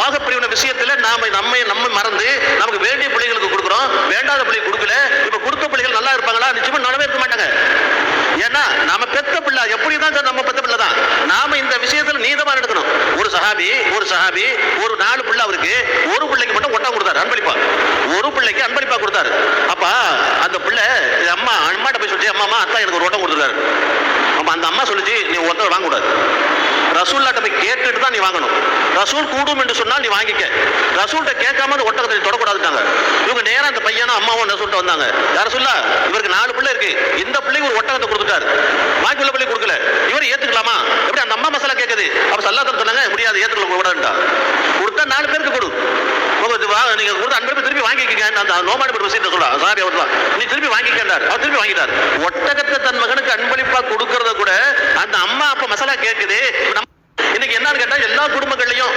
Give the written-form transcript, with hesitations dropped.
பாகப்பிரிவின விஷயத்துல நம்ம மறந்து நமக்கு வேண்டிய பிள்ளைகளுக்கு கொடுக்குறோம், வேண்டாத பிள்ளைகளுக்கு கொடுக்கல. இப்ப கொடுத்த பிள்ளைகள் நல்லா இருப்பாங்களா? நிச்சயமா நல்லாவே இருக்க மாட்டாங்க. ஏன்னா நாம பெத்த பிள்ளை எப்படிதான் நம்ம பெத்த பிள்ளை தான். நாம இந்த விஷயத்துல நீதமா எடுக்கணும். ஒரு சஹாபி ஒரு 4 பிள்ளை, அவருக்கு ஒரு பிள்ளைக்கு மட்டும் ஒட்டகம் கொடுத்தாரு, அன்பளிப்பா. ஒரு பிள்ளைக்கு அன்பளிப்பா கொடுத்தாரு. அப்ப அந்த பிள்ளை அம்மாட்ட போய் சொல்லிச்சு, அம்மா அத்தா எனக்கு ஒரு ஒட்டகம் கொடுத்துருக்காரு. அந்த அம்மா சொல்லிச்சு, நீ ஒட்டகம் வாங்க கூடாது, ரசூல்லாட்ட போய் கேட்டுட்டு தான் நீ வாங்கணும். ரசூல் கூடும் என்று சொன்னால் நீ வாங்கிக்க. ரசூல்கிட்ட கேட்காம அந்த ஒட்டகத்தை தொடக்கூடாதுட்டாங்க. இவங்க நேரம் அந்த பையனும் அம்மாவும் ரசூல்கிட்ட வந்தாங்க. யார சொல்லா, இவருக்கு 4 பிள்ளை இருக்கு, இந்த பிள்ளைக்கு ஒரு ஒட்டகத்தை கொடுத்துட்டாரு, பாக்கி உள்ள பிள்ளை கொடுக்கல, இவர் ஏத்துக்கலாமா? எப்படி அந்த அம்மா மசாலா கேட்குது. அப்ப சல்லாத்தம் சொன்னாங்க, முடியாது, ஏத்துக்கலாம் கூடாதுட்டா. கொடுத்தா 4 பேருக்கு கொடு, நீங்க கொடுத்த அன்பளிப்பு திருப்பி வாங்கிக்கங்க. அந்த நோமாடி விஷயத்தை சொல்ல சாரி, அவர் நீ திருப்பி வாங்கிக்கின்றார். அவர் திருப்பி வாங்கிட்டார். ஒட்டகத்தை தன் மகனுக்கு அன்பளிப்பா கொடுக்கறத கூட அந்த அம்மா அப்ப மசாலா கேட்குது. இன்னைக்கு என்னன்னு கேட்டா எல்லா குடும்பங்கள்லயும்